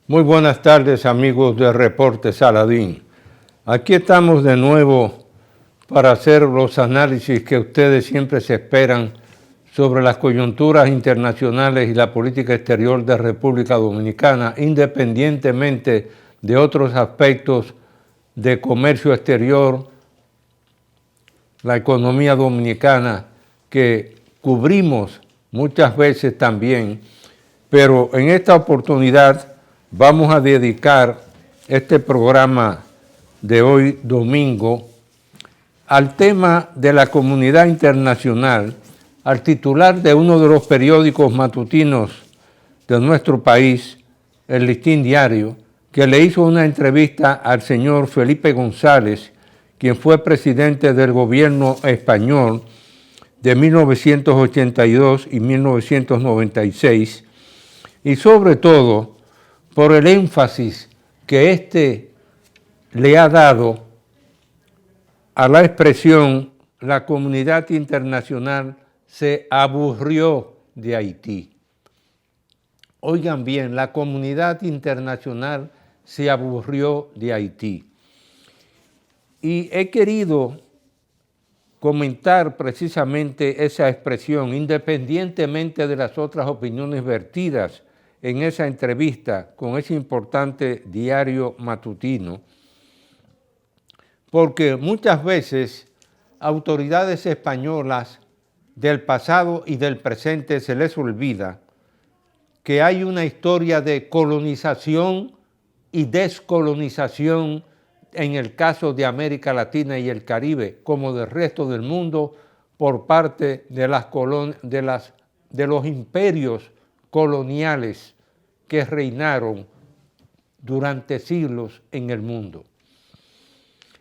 Muy buenas tardes, amigos de Reporte Saladín. Aquí estamos de nuevo para hacer los análisis que ustedes siempre se esperan sobre las coyunturas internacionales y la política exterior de República Dominicana, independientemente de otros aspectos de comercio exterior, la economía dominicana, que cubrimos muchas veces también, pero en esta oportunidad vamos a dedicar este programa de hoy domingo al tema de la comunidad internacional, al titular de uno de los periódicos matutinos de nuestro país, el Listín Diario, que le hizo una entrevista al señor Felipe González, quien fue presidente del gobierno español de 1982 y 1996, y sobre todo por el énfasis que éste le ha dado a la expresión "la comunidad internacional se aburrió de Haití". Oigan bien, la comunidad internacional se aburrió de Haití. Y he querido comentar precisamente esa expresión, independientemente de las otras opiniones vertidas en esa entrevista con ese importante diario matutino, porque muchas veces autoridades españolas del pasado y del presente se les olvida que hay una historia de colonización y descolonización en el caso de América Latina y el Caribe, como del resto del mundo, por parte de los imperios coloniales que reinaron durante siglos en el mundo.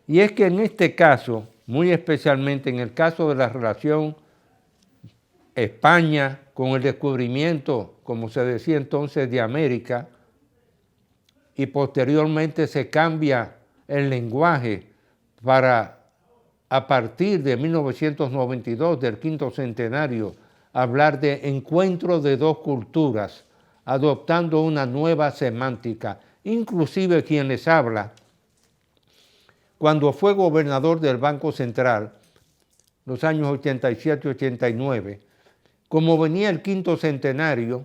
Y es que en este caso, muy especialmente en el caso de la relación España con el descubrimiento, como se decía entonces, de América, y posteriormente se cambia el lenguaje para, a partir de 1992, del quinto centenario, hablar de encuentro de dos culturas, adoptando una nueva semántica. Inclusive quien les habla, cuando fue gobernador del Banco Central, los años 87-89, como venía el quinto centenario,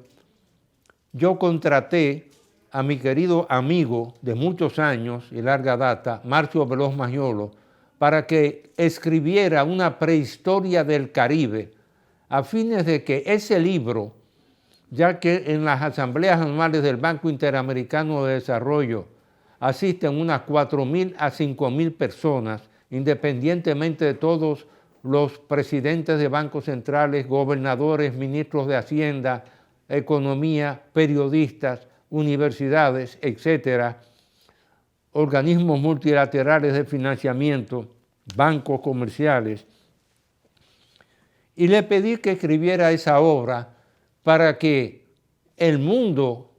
yo contraté a mi querido amigo de muchos años y larga data, Marcio Veloz Maggiolo, para que escribiera una prehistoria del Caribe, a fines de que ese libro, ya que en las asambleas anuales del Banco Interamericano de Desarrollo asisten unas 4.000 a 5.000 personas, independientemente de todos los presidentes de bancos centrales, gobernadores, ministros de Hacienda, Economía, periodistas, universidades, etcétera, organismos multilaterales de financiamiento, bancos comerciales, y le pedí que escribiera esa obra para que el mundo,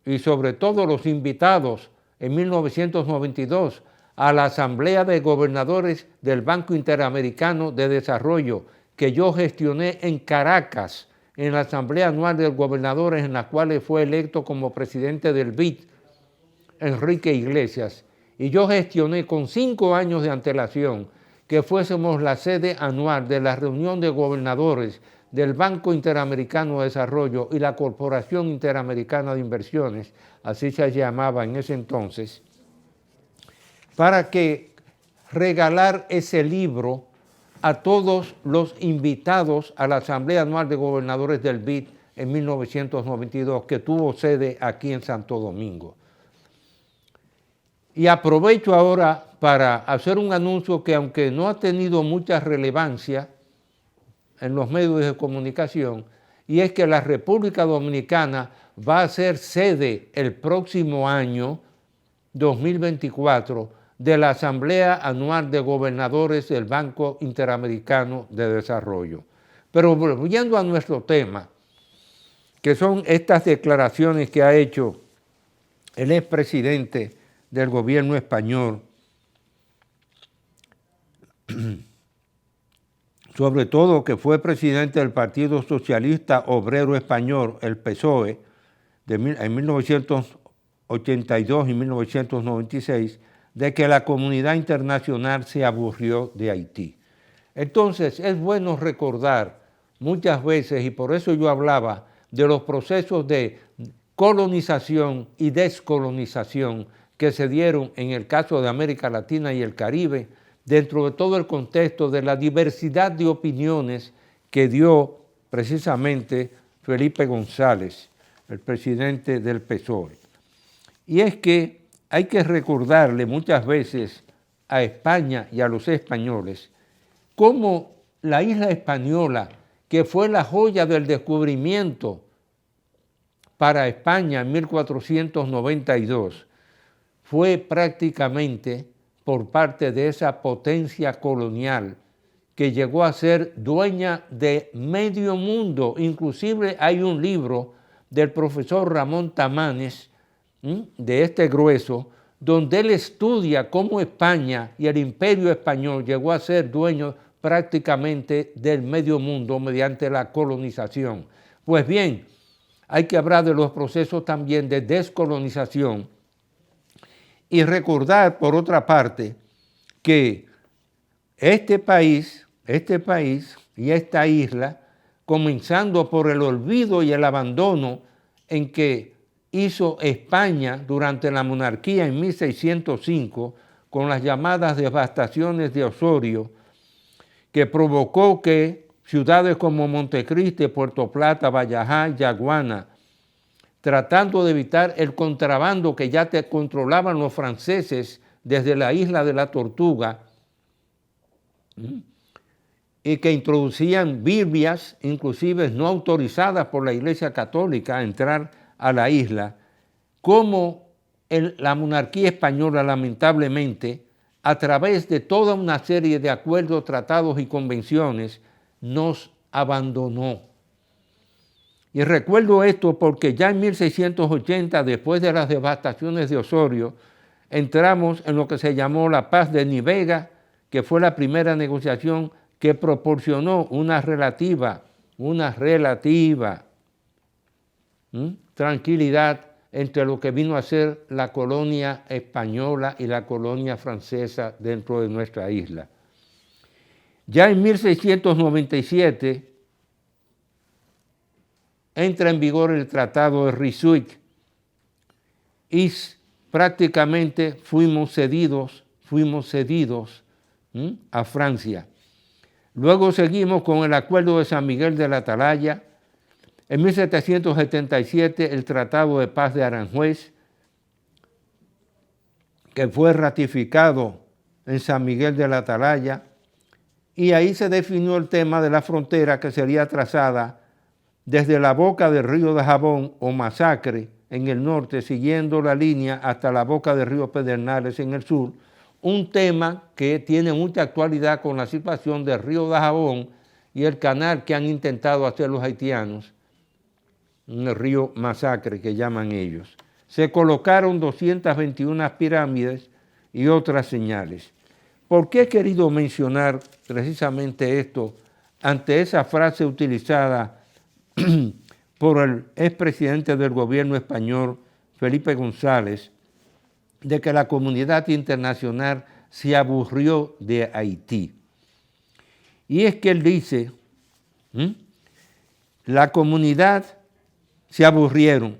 y sobre todo los invitados en 1992 a la Asamblea de Gobernadores del Banco Interamericano de Desarrollo, que yo gestioné en Caracas, en la Asamblea Anual de Gobernadores, en la cual fue electo como presidente del BID, Enrique Iglesias, y yo gestioné con 5 años de antelación que fuésemos la sede anual de la reunión de gobernadores del Banco Interamericano de Desarrollo y la Corporación Interamericana de Inversiones, así se llamaba en ese entonces, para que regalar ese libro a todos los invitados a la Asamblea Anual de Gobernadores del BID en 1992, que tuvo sede aquí en Santo Domingo. Y aprovecho ahora para hacer un anuncio que, aunque no ha tenido mucha relevancia en los medios de comunicación, y es que la República Dominicana va a ser sede el próximo año, 2024, de la Asamblea Anual de Gobernadores del Banco Interamericano de Desarrollo. Pero volviendo a nuestro tema, que son estas declaraciones que ha hecho el expresidente del gobierno español, sobre todo que fue presidente del Partido Socialista Obrero Español, el PSOE, en 1982 1982 y 1996, de que la comunidad internacional se aburrió de Haití. Entonces, es bueno recordar muchas veces, y por eso yo hablaba de los procesos de colonización y descolonización que se dieron en el caso de América Latina y el Caribe, dentro de todo el contexto de la diversidad de opiniones que dio precisamente Felipe González, el presidente del PSOE. Y es que hay que recordarle muchas veces a España y a los españoles cómo la isla española, que fue la joya del descubrimiento para España en 1492, fue prácticamente por parte de esa potencia colonial que llegó a ser dueña de medio mundo. Inclusive hay un libro del profesor Ramón Tamames, de este grueso, donde él estudia cómo España y el imperio español llegó a ser dueño prácticamente del medio mundo mediante la colonización. Pues bien, hay que hablar de los procesos también de descolonización y recordar, por otra parte, que este país y esta isla, comenzando por el olvido y el abandono en que hizo España durante la monarquía en 1605, con las llamadas devastaciones de Osorio, que provocó que ciudades como Montecristi, Puerto Plata, Bajajá, Yaguana, tratando de evitar el contrabando que ya te controlaban los franceses desde la isla de la Tortuga, y que introducían Biblias, inclusive no autorizadas por la Iglesia Católica, a entrar a la isla, como la monarquía española, lamentablemente, a través de toda una serie de acuerdos, tratados y convenciones, nos abandonó. Y recuerdo esto porque ya en 1680, después de las devastaciones de Osorio, entramos en lo que se llamó la Paz de Nivega, que fue la primera negociación que proporcionó una relativa tranquilidad entre lo que vino a ser la colonia española y la colonia francesa dentro de nuestra isla. Ya en 1697 entra en vigor el Tratado de Ryswick y prácticamente fuimos cedidos a Francia. Luego seguimos con el Acuerdo de San Miguel de la Atalaya. En 1777 el Tratado de Paz de Aranjuez, que fue ratificado en San Miguel de la Atalaya, y ahí se definió el tema de la frontera que sería trazada desde la boca del río de Jabón o Masacre en el norte, siguiendo la línea hasta la boca del río Pedernales en el sur, un tema que tiene mucha actualidad con la situación del río de Jabón y el canal que han intentado hacer los haitianos, el río Masacre que llaman ellos. Se colocaron 221 pirámides y otras señales. ¿Por qué he querido mencionar precisamente esto ante esa frase utilizada por el expresidente del gobierno español, Felipe González, de que la comunidad internacional se aburrió de Haití? Y es que él dice, la comunidad se aburrieron,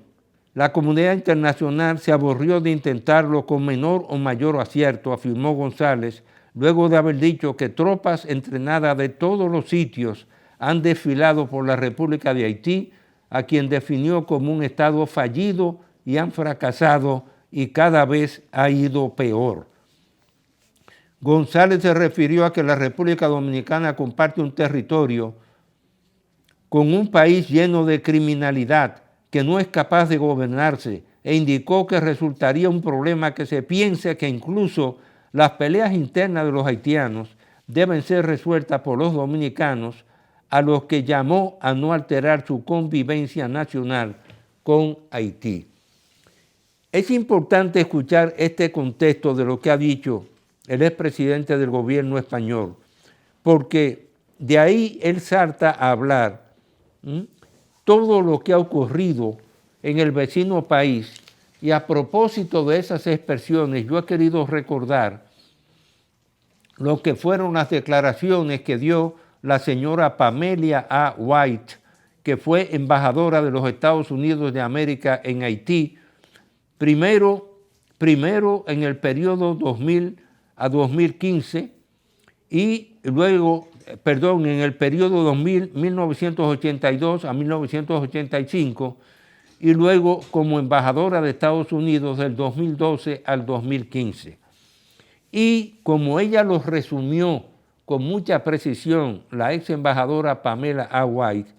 la comunidad internacional se aburrió de intentarlo con menor o mayor acierto, afirmó González, luego de haber dicho que tropas entrenadas de todos los sitios han desfilado por la República de Haití, a quien definió como un Estado fallido y han fracasado y cada vez ha ido peor. González se refirió a que la República Dominicana comparte un territorio con un país lleno de criminalidad que no es capaz de gobernarse e indicó que resultaría un problema que se piense que incluso las peleas internas de los haitianos deben ser resueltas por los dominicanos, a los que llamó a no alterar su convivencia nacional con Haití. Es importante escuchar este contexto de lo que ha dicho el expresidente del gobierno español, porque de ahí él salta a hablar todo lo que ha ocurrido en el vecino país Y a propósito de esas expresiones, yo he querido recordar lo que fueron las declaraciones que dio la señora Pamela A. White, que fue embajadora de los Estados Unidos de América en Haití, primero en el periodo 2000 a 2015 y luego, en el periodo 1982 a 1985 y luego como embajadora de Estados Unidos del 2012 al 2015. Y como ella los resumió con mucha precisión, la ex embajadora Pamela A. White,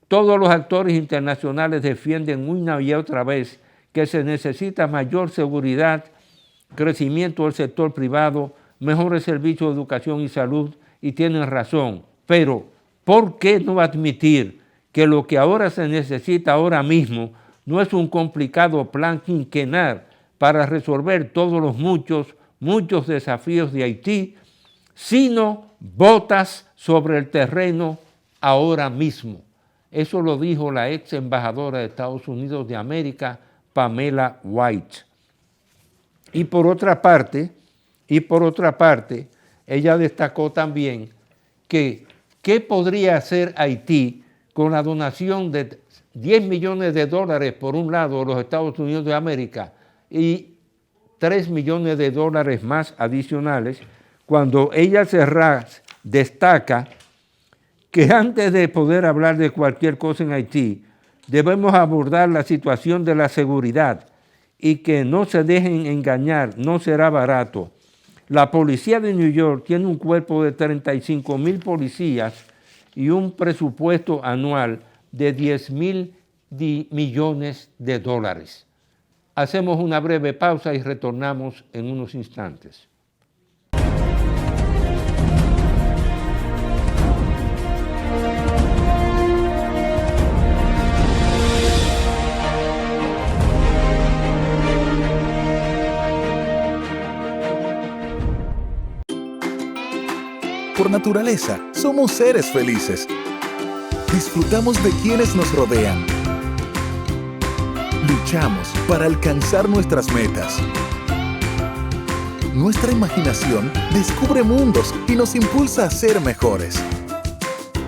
todos los actores internacionales defienden una y otra vez que se necesita mayor seguridad, crecimiento del sector privado, mejores servicios de educación y salud, y tienen razón. Pero, ¿por qué no admitir que lo que ahora se necesita ahora mismo no es un complicado plan quinquenal para resolver todos los muchos desafíos de Haití, sino botas sobre el terreno ahora mismo? Eso lo dijo la ex embajadora de Estados Unidos de América, Pamela White. Y por otra parte, ella destacó también que ¿qué podría hacer Haití con la donación de 10 millones de dólares por un lado de los Estados Unidos de América y 3 millones de dólares más adicionales, cuando ella destaca que antes de poder hablar de cualquier cosa en Haití, debemos abordar la situación de la seguridad y que no se dejen engañar, no será barato. La policía de New York tiene un cuerpo de 35,000 policías y un presupuesto anual de 10,000 millones de dólares. Hacemos una breve pausa y retornamos en unos instantes. Por naturaleza, somos seres felices. Disfrutamos de quienes nos rodean. Luchamos para alcanzar nuestras metas. Nuestra imaginación descubre mundos y nos impulsa a ser mejores.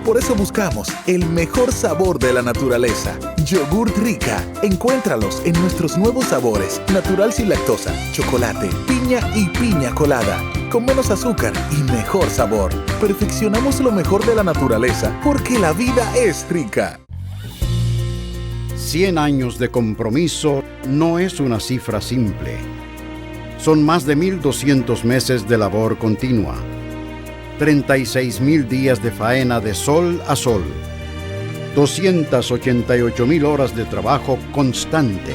Por eso buscamos el mejor sabor de la naturaleza. Yogurt Rica. Encuéntralos en nuestros nuevos sabores: natural sin lactosa, chocolate, piña y piña colada. Con menos azúcar y mejor sabor. Perfeccionamos lo mejor de la naturaleza porque la vida es rica. 100 años de compromiso no es una cifra simple. Son más de 1,200 meses de labor continua. 36,000 días de faena de sol a sol. 288,000 horas de trabajo constante.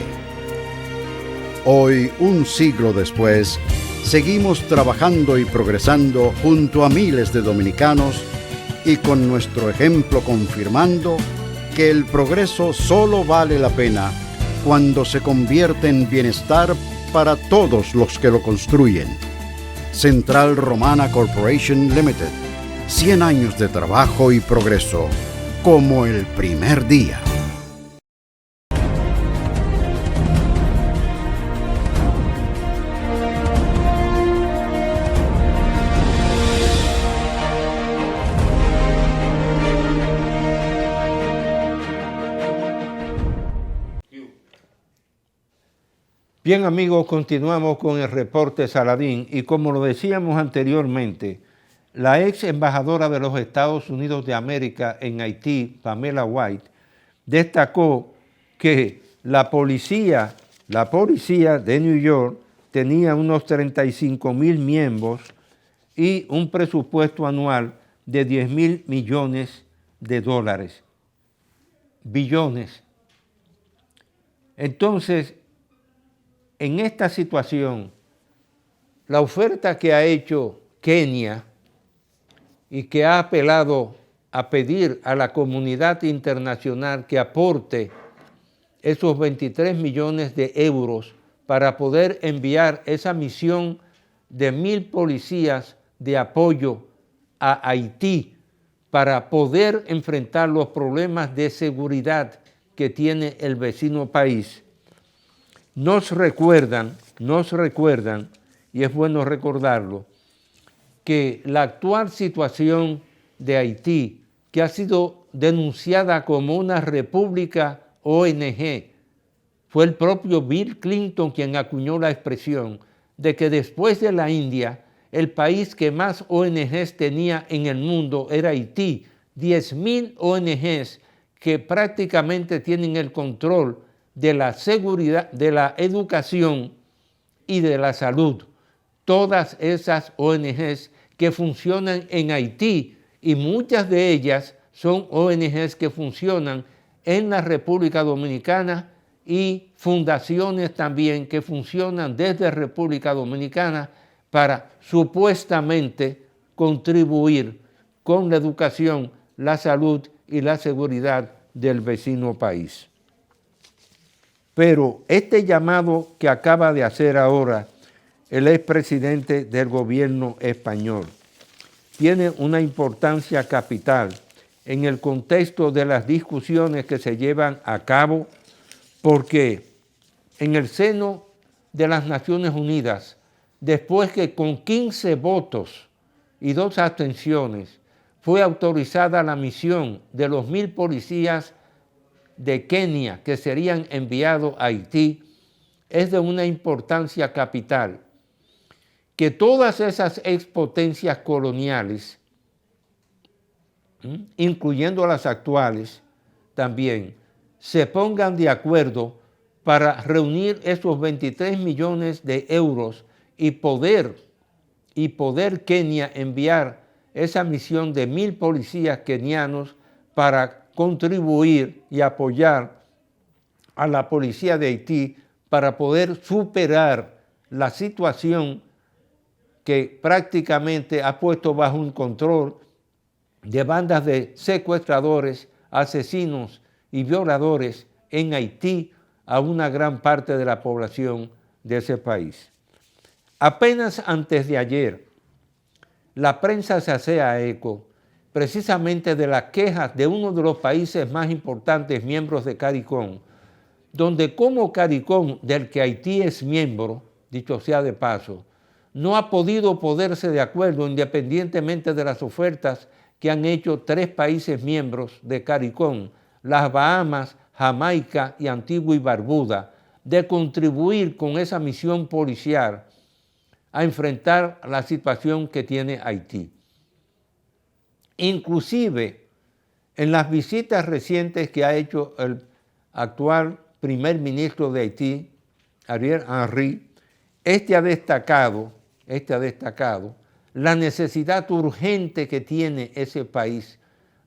Hoy, un siglo después, seguimos trabajando y progresando junto a miles de dominicanos y con nuestro ejemplo confirmando que el progreso solo vale la pena cuando se convierte en bienestar para todos los que lo construyen. Central Romana Corporation Limited. 100 años de trabajo y progreso, como el primer día. Bien, amigos, continuamos con el reporte Saladín y como lo decíamos anteriormente, la ex embajadora de los Estados Unidos de América en Haití, Pamela White, destacó que la policía de New York tenía unos 35,000 miembros y un presupuesto anual de 10,000 millones de dólares. Billones. Entonces, en esta situación, la oferta que ha hecho Kenia y que ha apelado a pedir a la comunidad internacional que aporte esos 23 millones de euros para poder enviar esa misión de 1,000 policías de apoyo a Haití para poder enfrentar los problemas de seguridad que tiene el vecino país. nos recuerdan, y es bueno recordarlo, que la actual situación de Haití, que ha sido denunciada como una república ONG, fue el propio Bill Clinton quien acuñó la expresión de que después de la India, el país que más ONGs tenía en el mundo era Haití, 10.000 ONGs que prácticamente tienen el control de la seguridad, de la educación y de la salud. Todas esas ONGs que funcionan en Haití, y muchas de ellas son ONGs que funcionan en la República Dominicana y fundaciones también que funcionan desde República Dominicana para supuestamente contribuir con la educación, la salud y la seguridad del vecino país. Pero este llamado que acaba de hacer ahora el expresidente del gobierno español tiene una importancia capital en el contexto de las discusiones que se llevan a cabo, porque en el seno de las Naciones Unidas, después que con 15 votos y 2 abstenciones fue autorizada la misión de los 1.000 policías de Kenia que serían enviados a Haití, es de una importancia capital que todas esas expotencias coloniales, incluyendo las actuales también, se pongan de acuerdo para reunir esos 23 millones de euros y poder Kenia enviar esa misión de 1.000 policías kenianos para contribuir y apoyar a la policía de Haití para poder superar la situación que prácticamente ha puesto bajo un control de bandas de secuestradores, asesinos y violadores en Haití a una gran parte de la población de ese país. Apenas antes de ayer, la prensa se hacía eco precisamente de las quejas de uno de los países más importantes miembros de CARICOM, donde como CARICOM, del que Haití es miembro, dicho sea de paso, no ha podido ponerse de acuerdo independientemente de las ofertas que han hecho 3 países miembros de CARICOM, las Bahamas, Jamaica y Antigua y Barbuda, de contribuir con esa misión policial a enfrentar la situación que tiene Haití. Inclusive, en las visitas recientes que ha hecho el actual primer ministro de Haití, Ariel Henry, este ha destacado la necesidad urgente que tiene ese país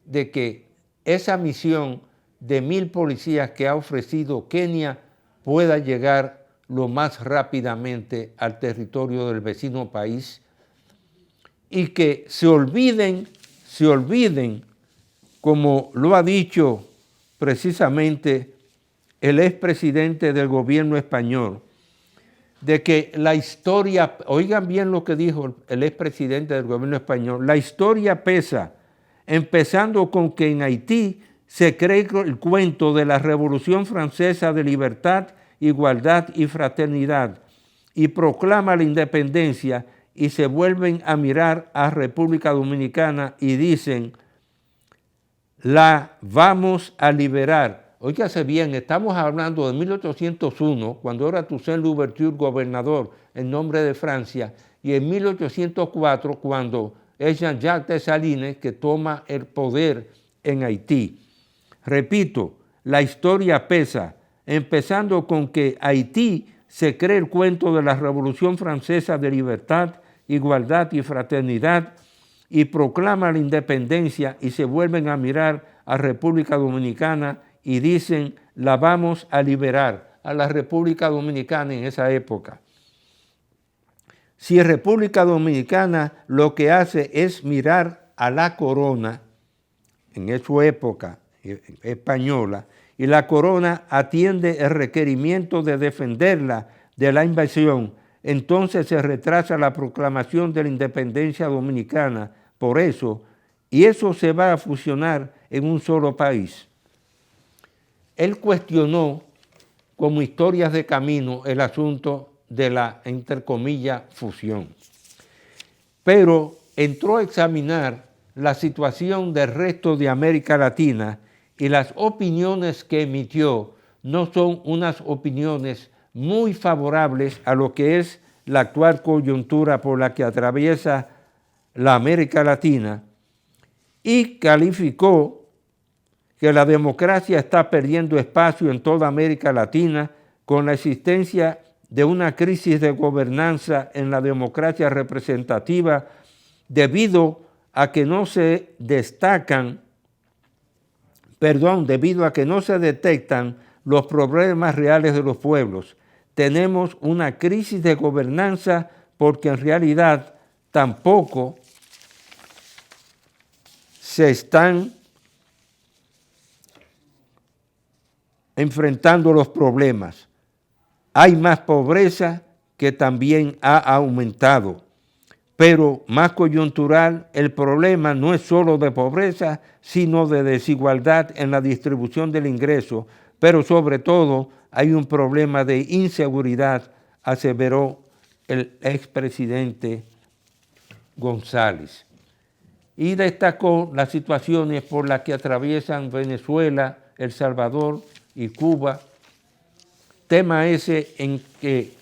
de que esa misión de 1.000 policías que ha ofrecido Kenia pueda llegar lo más rápidamente al territorio del vecino país y que se olviden, como lo ha dicho precisamente el expresidente del gobierno español, de que la historia, oigan bien lo que dijo el expresidente del gobierno español, la historia pesa, empezando con que en Haití se cree el cuento de la Revolución Francesa de libertad, igualdad y fraternidad, y proclama la independencia y se vuelven a mirar a República Dominicana y dicen, la vamos a liberar. Óigase bien, estamos hablando de 1801, cuando era Toussaint Louverture gobernador en nombre de Francia, y en 1804, cuando es Jean-Jacques Dessalines que toma el poder en Haití. Repito, la historia pesa, empezando con que Haití se cree el cuento de la Revolución Francesa de libertad, igualdad y fraternidad, y proclama la independencia y se vuelven a mirar a República Dominicana y dicen, la vamos a liberar, a la República Dominicana en esa época. Si República Dominicana lo que hace es mirar a la corona, en su época española, y la corona atiende el requerimiento de defenderla de la invasión, entonces se retrasa la proclamación de la independencia dominicana por eso, y eso se va a fusionar en un solo país. Él cuestionó como historias de camino el asunto de la, entre comillas, fusión. Pero entró a examinar la situación del resto de América Latina y las opiniones que emitió no son unas opiniones muy favorables a lo que es la actual coyuntura por la que atraviesa la América Latina, y calificó que la democracia está perdiendo espacio en toda América Latina con la existencia de una crisis de gobernanza en la democracia representativa debido a que no se detectan los problemas reales de los pueblos. Tenemos una crisis de gobernanza porque en realidad tampoco se están enfrentando los problemas. Hay más pobreza que también ha aumentado, pero más coyuntural, el problema no es solo de pobreza, sino de desigualdad en la distribución del ingreso, pero sobre todo hay un problema de inseguridad, aseveró el expresidente González. Y destacó las situaciones por las que atraviesan Venezuela, El Salvador y Cuba, tema ese en que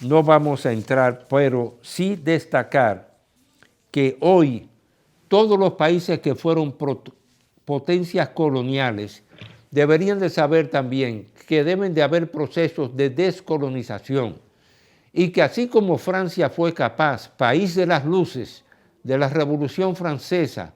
no vamos a entrar, pero sí destacar que hoy todos los países que fueron potencias coloniales deberían de saber también que deben de haber procesos de descolonización y que así como Francia fue capaz, país de las luces, de la Revolución Francesa,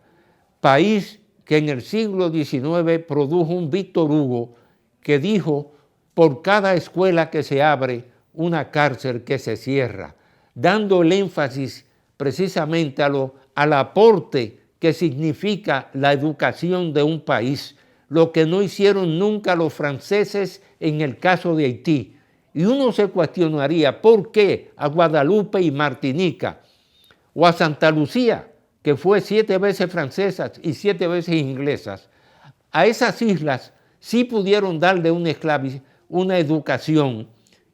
país que en el siglo XIX produjo un Víctor Hugo que dijo: por cada escuela que se abre, una cárcel que se cierra, dando el énfasis precisamente al aporte que significa la educación de un país, lo que no hicieron nunca los franceses en el caso de Haití. Y uno se cuestionaría por qué a Guadalupe y Martinica, o a Santa Lucía, que fue 7 veces francesa y 7 veces inglesas, a esas islas sí pudieron darle una educación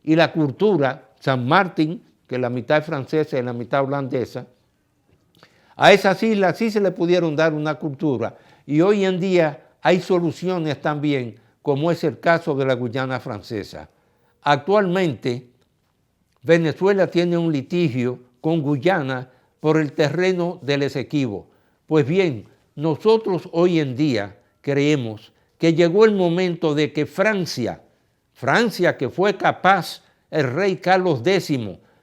y la cultura. San Martín, que la mitad es francesa y la mitad holandesa, a esas islas sí se le pudieron dar una cultura, y hoy en día hay soluciones también, como es el caso de la Guyana Francesa. Actualmente, Venezuela tiene un litigio con Guyana por el terreno del Esequibo. Pues bien, nosotros hoy en día creemos que llegó el momento de que Francia, que fue capaz, el rey Carlos X,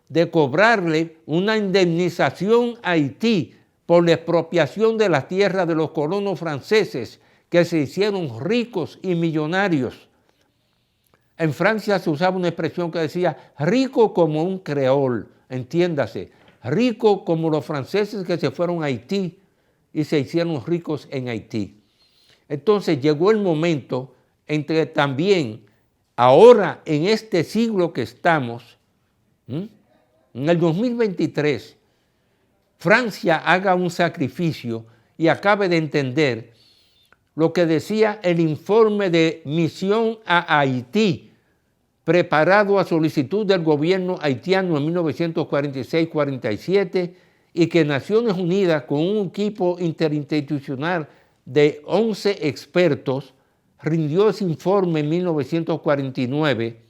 de cobrarle una indemnización a Haití por la expropiación de las tierras de los colonos franceses que se hicieron ricos y millonarios. En Francia se usaba una expresión que decía rico como un creol, entiéndase, rico como los franceses que se fueron a Haití y se hicieron ricos en Haití. Entonces llegó el momento en que también ahora en este siglo que estamos, en el 2023, Francia haga un sacrificio y acabe de entender lo que decía el informe de misión a Haití, preparado a solicitud del gobierno haitiano en 1946-47, y que Naciones Unidas, con un equipo interinstitucional de 11 expertos, rindió ese informe en 1949,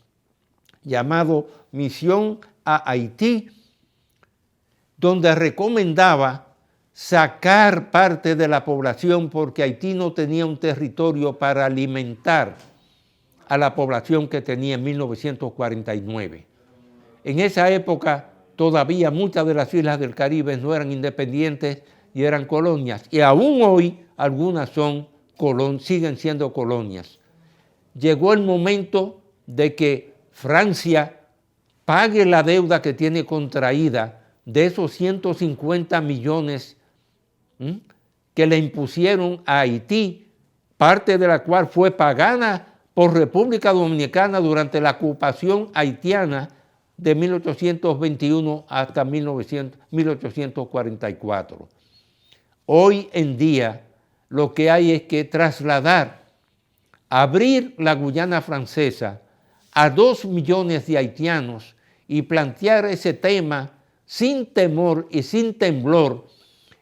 llamado Misión a Haití, donde recomendaba sacar parte de la población porque Haití no tenía un territorio para alimentar a la población que tenía en 1949. En esa época todavía muchas de las islas del Caribe no eran independientes y eran colonias, y aún hoy algunas siguen siendo colonias. Llegó el momento de que Francia pague la deuda que tiene contraída de esos 150 millones que le impusieron a Haití, parte de la cual fue pagada por República Dominicana durante la ocupación haitiana de 1821 hasta 1844. Hoy en día lo que hay es que trasladar abrir la Guyana Francesa a 2 millones de haitianos y plantear ese tema sin temor y sin temblor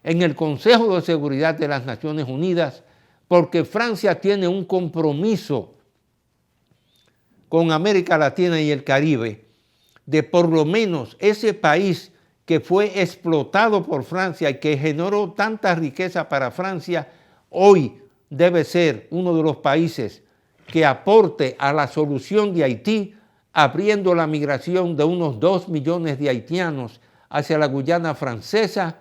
en el Consejo de Seguridad de las Naciones Unidas, porque Francia tiene un compromiso con América Latina y el Caribe de por lo menos ese país que fue explotado por Francia y que generó tanta riqueza para Francia, hoy debe ser uno de los países que aporte a la solución de Haití, abriendo la migración de unos 2 millones de haitianos hacia la Guyana Francesa,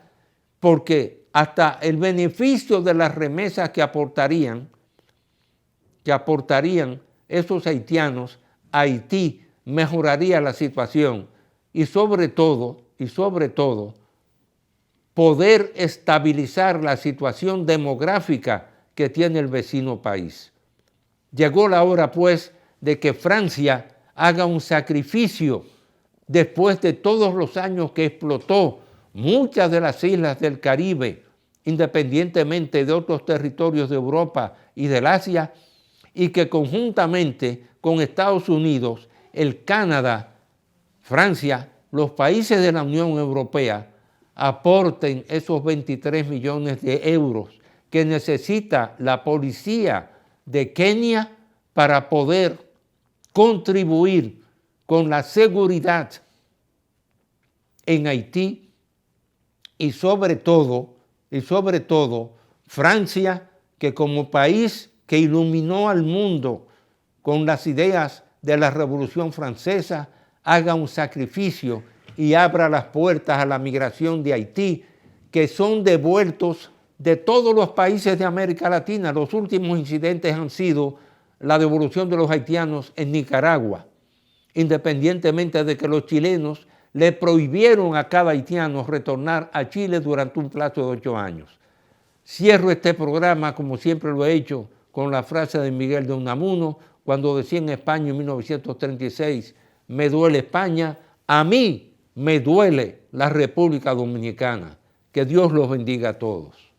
porque hasta el beneficio de las remesas que aportarían esos haitianos a Haití mejoraría la situación y sobre todo, poder estabilizar la situación demográfica que tiene el vecino país. Llegó la hora, pues, de que Francia haga un sacrificio después de todos los años que explotó muchas de las islas del Caribe, independientemente de otros territorios de Europa y del Asia, y que conjuntamente con Estados Unidos, el Canadá, Francia, los países de la Unión Europea aporten esos 23 millones de euros que necesita la policía de Kenia para poder contribuir con la seguridad en Haití y sobre todo, Francia, que como país que iluminó al mundo con las ideas de la Revolución Francesa, haga un sacrificio y abra las puertas a la migración de Haití, que son devueltos de todos los países de América Latina. Los últimos incidentes han sido la devolución de los haitianos en Nicaragua, independientemente de que los chilenos le prohibieron a cada haitiano retornar a Chile durante un plazo de 8 años. Cierro este programa, como siempre lo he hecho, con la frase de Miguel de Unamuno, cuando decía en España en 1936, me duele España, a mí me duele la República Dominicana. Que Dios los bendiga a todos.